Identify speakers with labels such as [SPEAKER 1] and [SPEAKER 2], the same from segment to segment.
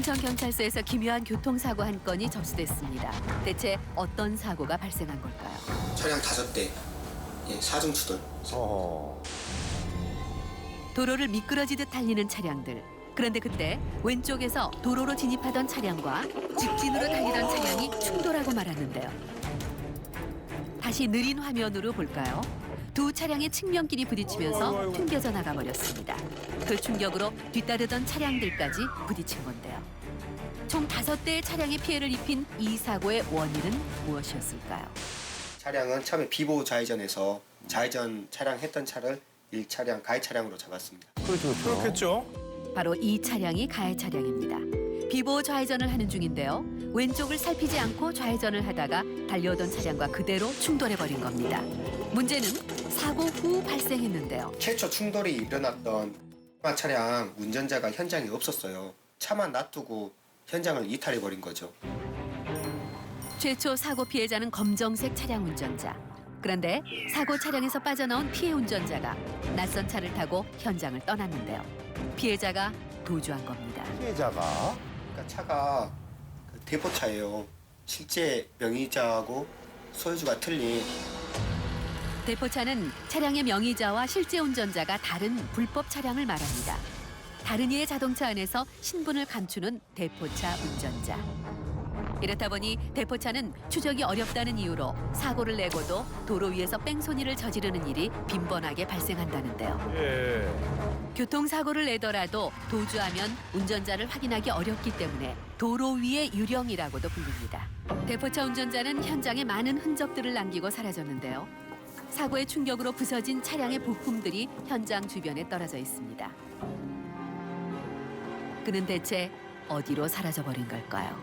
[SPEAKER 1] 인천경찰서에서 기묘한 교통사고 한 건이 접수됐습니다. 대체 어떤 사고가 발생한 걸까요?
[SPEAKER 2] 차량 5대, 사중 추돌.
[SPEAKER 1] 도로를 미끄러지듯 달리는 차량들. 그런데 그때 왼쪽에서 도로로 진입하던 차량과 직진으로 달리던 차량이 충돌하고 말았는데요. 다시 느린 화면으로 볼까요? 두 차량의 측면끼리 부딪히면서 튕겨져 나가버렸습니다. 그 충격으로 뒤따르던 차량들까지 부딪힌 건데요. 총 5대의 차량에 피해를 입힌 이 사고의 원인은 무엇이었을까요?
[SPEAKER 2] 차량은 처음에 비보 좌회전에서 좌회전 차량 했던 차를 1차량 가해 차량으로 잡았습니다.
[SPEAKER 3] 그렇겠죠.
[SPEAKER 1] 바로 이 차량이 가해 차량입니다. 비보 좌회전을 하는 중인데요. 왼쪽을 살피지 않고 좌회전을 하다가 달려오던 차량과 그대로 충돌해버린 겁니다. 문제는 사고 후 발생했는데요.
[SPEAKER 2] 최초 충돌이 일어났던 차량 운전자가 현장에 없었어요. 차만 놔두고 현장을 이탈해버린 거죠.
[SPEAKER 1] 최초 사고 피해자는 검정색 차량 운전자. 그런데 사고 차량에서 빠져나온 피해 운전자가 낯선 차를 타고 현장을 떠났는데요. 피해자가 도주한 겁니다.
[SPEAKER 3] 피해자가
[SPEAKER 2] 그러니까 차가 대포차예요. 실제 명의자하고 소유주가 틀린.
[SPEAKER 1] 대포차는 차량의 명의자와 실제 운전자가 다른 불법 차량을 말합니다. 다른 이의 자동차 안에서 신분을 감추는 대포차 운전자. 이렇다 보니 대포차는 추적이 어렵다는 이유로 사고를 내고도 도로 위에서 뺑소니를 저지르는 일이 빈번하게 발생한다는데요.
[SPEAKER 3] 예.
[SPEAKER 1] 교통사고를 내더라도 도주하면 운전자를 확인하기 어렵기 때문에 도로 위의 유령이라고도 불립니다. 대포차 운전자는 현장에 많은 흔적들을 남기고 사라졌는데요. 사고의 충격으로 부서진 차량의 부품들이 현장 주변에 떨어져 있습니다. 그는 대체 어디로 사라져버린 걸까요?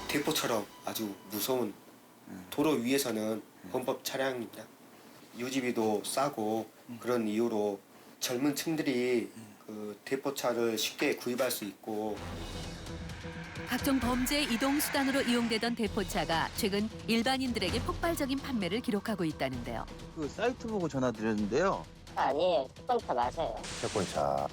[SPEAKER 2] 대포처럼 아주 무서운 도로 위에서는 범법 차량입니다. 유지비도 싸고 그런 이유로 젊은 층들이 그 대포차를 쉽게 구입할 수 있고.
[SPEAKER 1] 각종 범죄 이동 수단으로 이용되던 대포차가 최근 일반인들에게 폭발적인 판매를 기록하고 있다는데요.
[SPEAKER 4] 그 사이트 보고 전화드렸는데요.
[SPEAKER 5] 아니에요. 특권차 맞아요.
[SPEAKER 3] 채권차.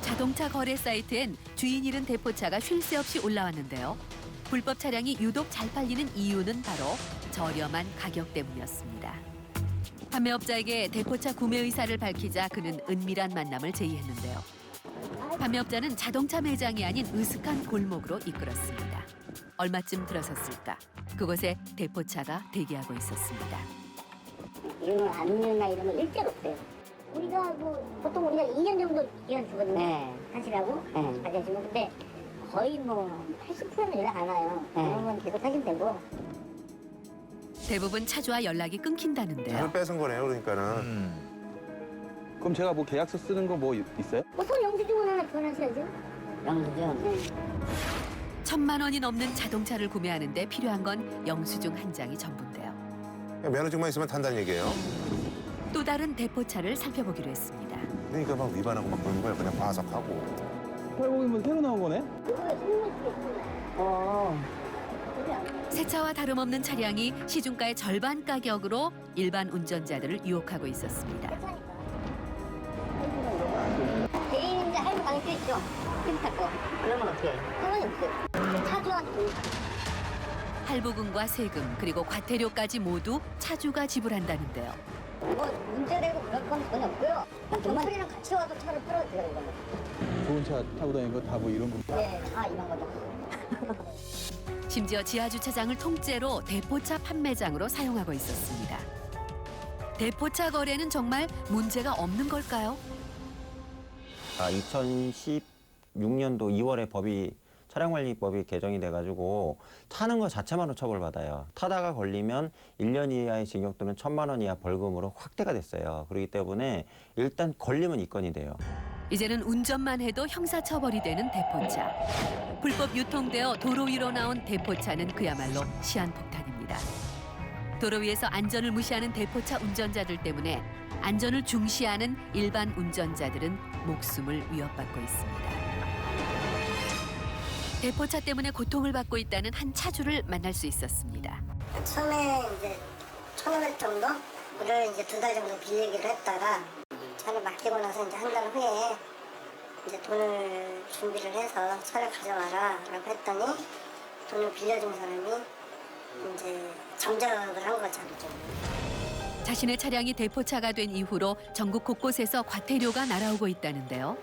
[SPEAKER 1] 자동차 거래 사이트엔 주인 잃은 대포차가 쉴 새 없이 올라왔는데요. 불법 차량이 유독 잘 팔리는 이유는 바로 저렴한 가격 때문이었습니다. 판매업자에게 대포차 구매 의사를 밝히자 그는 은밀한 만남을 제의했는데요. 판매업자는 자동차 매장이 아닌 으슥한 골목으로 이끌었습니다. 얼마쯤 들어섰을까? 그곳에 대포차가 대기하고 있었습니다.
[SPEAKER 5] 이런 걸 안면이나 이런 건 일절 없어요. 우리가 보통 우리가 2년 정도 기간 주거든요. 네. 하시라고. 가져주고. 근데 거의 80%는 연락 안 와요. 그런 건 계속 하시면 되고.
[SPEAKER 1] 대부분 차주와 연락이 끊긴다는데요.
[SPEAKER 3] 차를 뺏은 거네요, 그러니까는.
[SPEAKER 4] 그럼 제가 뭐 계약서 쓰는 거 뭐 있어요?
[SPEAKER 5] 손 영수증은 하나 교환하셔야죠. 영수증? 네.
[SPEAKER 1] 1,000만 원이 넘는 자동차를 구매하는데 필요한 건 영수증 한 장이 전부인데요.
[SPEAKER 3] 면허증만 있으면 탄다는 얘기예요.
[SPEAKER 1] 또 다른 대포차를 살펴보기로 했습니다.
[SPEAKER 3] 그러니까 막 위반하고 막 그러는 거야. 그냥 바삭하고.
[SPEAKER 4] 팔복이면 새로 나온 거네?
[SPEAKER 1] 새 차와 다름없는 차량이 시중가의 절반 가격으로 일반 운전자들을 유혹하고 있었습니다.
[SPEAKER 5] 대리인인데 할부 가격 있죠? 펜타 거. 그러면 어떻게 해? 상관이 없어요. 차주한테 돈.
[SPEAKER 1] 할부금과 세금 그리고 과태료까지 모두 차주가 지불한다는데요.
[SPEAKER 5] 문제되고 그럴 건 전혀 없고요. 동물이랑 같이 와도 차를 끌어도 되는 거예요.
[SPEAKER 4] 좋은 차 타고 다니는 거 다 뭐 이런 거.
[SPEAKER 5] 네, 다 이런 거죠.
[SPEAKER 1] 심지어 지하주차장을 통째로 대포차 판매장으로 사용하고 있었습니다. 대포차 거래는 정말 문제가 없는 걸까요?
[SPEAKER 6] 2016년도 2월에 차량관리법이 개정이 돼가지고 타는 것 자체만으로 처벌받아요. 타다가 걸리면 1년 이하의 징역 또는 1,000만 원 이하 벌금으로 확대가 됐어요. 그렇기 때문에 일단 걸리면 입건이 돼요.
[SPEAKER 1] 이제는 운전만 해도 형사처벌이 되는 대포차. 불법 유통되어 도로 위로 나온 대포차는 그야말로 시한폭탄입니다. 도로 위에서 안전을 무시하는 대포차 운전자들 때문에 안전을 중시하는 일반 운전자들은 목숨을 위협받고 있습니다. 대포차 때문에 고통을 받고 있다는 한 차주를 만날 수 있었습니다.
[SPEAKER 5] 처음에 이제 1,500 정도를 이제 2달 정도 빌리기로 했다가 차를 맡기고 나서 이제 한 달 후에 이제 돈을 준비를 해서 차를 가져와라 라고 했더니 돈을 빌려준 사람이 이제 정적을 한 거죠.
[SPEAKER 1] 자신의 차량이 대포차가 된 이후로 전국 곳곳에서 과태료가 날아오고 있다는데요.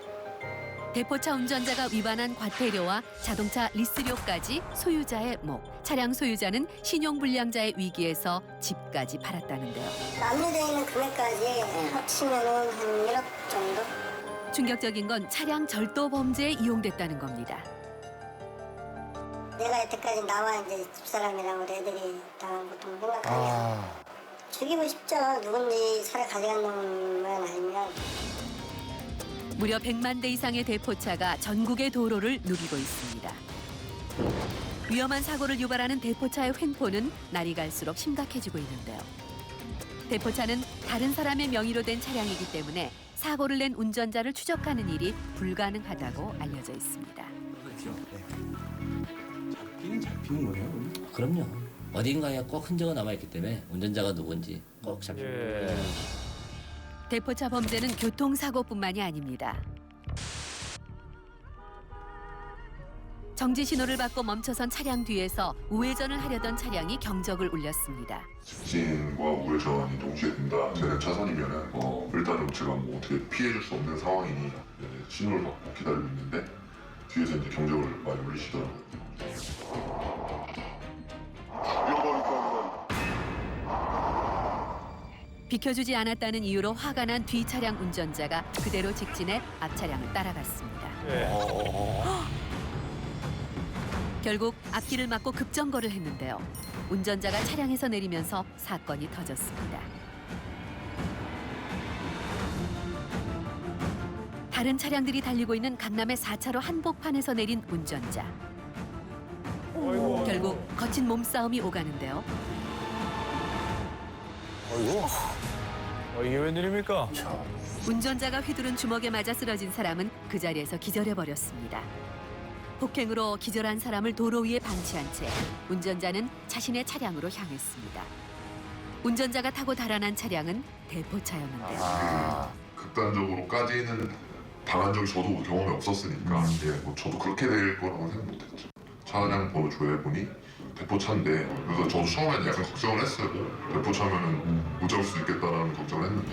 [SPEAKER 1] 대포차 운전자가 위반한 과태료와 자동차 리스료까지 소유자의 목, 차량 소유자는 신용불량자의 위기에서 집까지 팔았다는데요.
[SPEAKER 5] 압류되어 있는 금액까지 합치면은 한 1억 정도?
[SPEAKER 1] 충격적인 건 차량 절도 범죄에 이용됐다는 겁니다.
[SPEAKER 5] 내가 여태까지 나와 이제 집사람이랑 우리 애들이 당한 고통 생각하면 죽이고 싶죠. 누군지 차를 가져간 놈만 알면.
[SPEAKER 1] 무려 100만 대 이상의 대포차가 전국의 도로를 누비고 있습니다. 위험한 사고를 유발하는 대포차의 횡포는 날이 갈수록 심각해지고 있는데요. 대포차는 다른 사람의 명의로 된 차량이기 때문에 사고를 낸 운전자를 추적하는 일이 불가능하다고 알려져 있습니다.
[SPEAKER 7] 잡기는 잡히는 거네요. 그럼요. 어딘가에 꼭 흔적은 남아있기 때문에 운전자가 누군지 꼭 잡힙니다.
[SPEAKER 8] 예.
[SPEAKER 1] 대포차 범죄는 교통사고뿐만이 아닙니다. 정지 신호를 받고 멈춰선 차량 뒤에서 우회전을 하려던 차량이 경적을 울렸습니다.
[SPEAKER 9] 직진과 우회전이 동시에 된다. 제 차선이면은 일단은 제가 뭐 어떻게 피해줄 수 없는 상황이니 이제 신호를 받고 기다리고 있는데 뒤에서 이제 경적을 많이 울리시더라고요.
[SPEAKER 1] 비켜주지 않았다는 이유로 화가 난 뒤 차량 운전자가 그대로 직진해 앞 차량을 따라갔습니다. 결국 앞길을 막고 급정거를 했는데요. 운전자가 차량에서 내리면서 사건이 터졌습니다. 다른 차량들이 달리고 있는 강남의 4차로 한복판에서 내린 운전자. 결국 거친 몸싸움이 오가는데요.
[SPEAKER 8] 이게 웬일입니까?
[SPEAKER 1] 운전자가 휘두른 주먹에 맞아 쓰러진 사람은 그 자리에서 기절해버렸습니다. 폭행으로 기절한 사람을 도로 위에 방치한 채 운전자는 자신의 차량으로 향했습니다. 운전자가 타고 달아난 차량은 대포차였는데요.
[SPEAKER 9] 극단적으로까지는 당한 적이 저도 경험이 없었으니까 뭐 저도 그렇게 될 거라고 생각 못했죠. 차량 번호 조회해보니 대포차인데 그래서 저도 처음에는 약간 걱정을 했어요. 대포차면은 못 잡을 수 있겠다라는 걱정을 했는데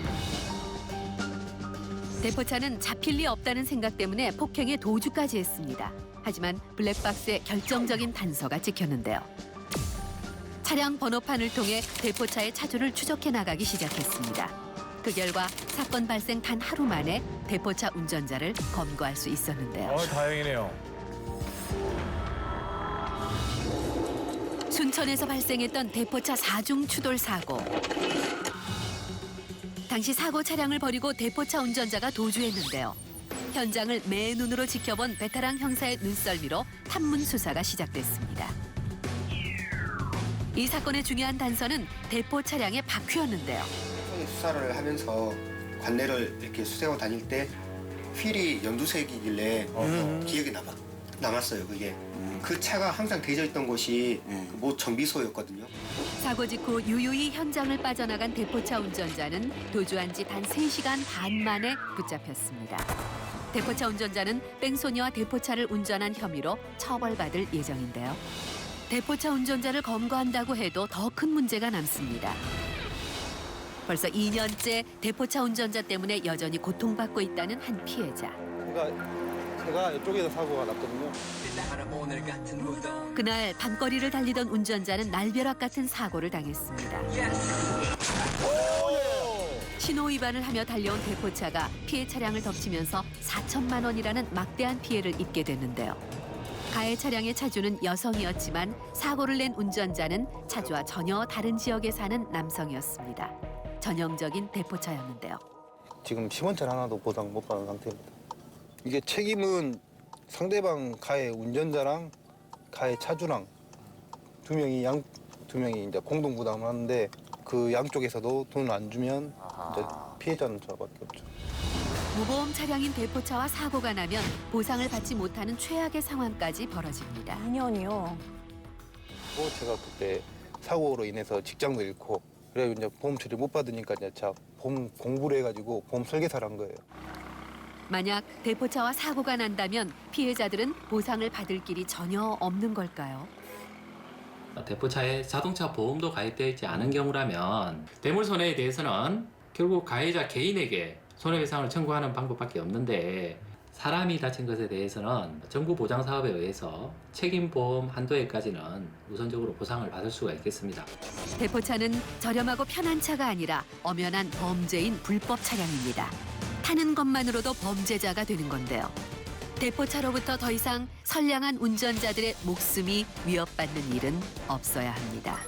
[SPEAKER 1] 대포차는 잡힐 리 없다는 생각 때문에 폭행에 도주까지 했습니다. 하지만 블랙박스에 결정적인 단서가 찍혔는데요. 차량 번호판을 통해 대포차의 차주를 추적해 나가기 시작했습니다. 그 결과 사건 발생 단 하루 만에 대포차 운전자를 검거할 수 있었는데요.
[SPEAKER 8] 다행이네요.
[SPEAKER 1] 순천에서 발생했던 대포차 4중 추돌 사고. 당시 사고 차량을 버리고 대포차 운전자가 도주했는데요. 현장을 맨눈으로 지켜본 베테랑 형사의 눈썰미로 탐문 수사가 시작됐습니다. 이 사건의 중요한 단서는 대포 차량의 바퀴였는데요.
[SPEAKER 2] 수사를 하면서 관내를 이렇게 수색하고 다닐 때 휠이 연두색이길래 기억에 남았어요. 그게 그 차가 항상 대져 있던 곳이 모 정비소였거든요.
[SPEAKER 1] 사고 직후 유유히 현장을 빠져나간 대포차 운전자는 도주한 지 단 3시간 반 만에 붙잡혔습니다. 대포차 운전자는 뺑소니와 대포차를 운전한 혐의로 처벌받을 예정인데요. 대포차 운전자를 검거한다고 해도 더 큰 문제가 남습니다. 벌써 2년째 대포차 운전자 때문에 여전히 고통받고 있다는 한 피해자.
[SPEAKER 4] 제가 이쪽에서 사고가 났거든요.
[SPEAKER 1] 그날 밤거리를 달리던 운전자는 날벼락 같은 사고를 당했습니다. 신호 위반을 하며 달려온 대포차가 피해 차량을 덮치면서 4천만 원이라는 막대한 피해를 입게 됐는데요. 가해 차량의 차주는 여성이었지만 사고를 낸 운전자는 차주와 전혀 다른 지역에 사는 남성이었습니다. 전형적인 대포차였는데요.
[SPEAKER 4] 지금 10원짜리 하나도 보상 못 받은 상태입니다. 이게 책임은 상대방 가해 운전자랑 가해 차주랑 두 명이 이제 공동 부담을 하는데 그 양쪽에서도 돈을 안 주면 이제 피해자는 저밖에 없죠.
[SPEAKER 1] 무보험 차량인 대포차와 사고가 나면 보상을 받지 못하는 최악의 상황까지 벌어집니다.
[SPEAKER 10] 2년이요.
[SPEAKER 4] 제가 그때 사고로 인해서 직장도 잃고 그래서 이제 보험 처리 못 받으니까 이제 제가 보험 공부를 해가지고 보험 설계사를 한 거예요.
[SPEAKER 1] 만약 대포차와 사고가 난다면 피해자들은 보상을 받을 길이 전혀 없는 걸까요?
[SPEAKER 8] 대포차에 자동차 보험도 가입되어 있지 않은 경우라면 대물 손해에 대해서는 결국 가해자 개인에게 손해배상을 청구하는 방법밖에 없는데 사람이 다친 것에 대해서는 정부 보장 사업에 의해서 책임보험 한도에까지는 우선적으로 보상을 받을 수가 있겠습니다.
[SPEAKER 1] 대포차는 저렴하고 편한 차가 아니라 엄연한 범죄인 불법 차량입니다. 타는 것만으로도 범죄자가 되는 건데요. 대포차로부터 더 이상 선량한 운전자들의 목숨이 위협받는 일은 없어야 합니다.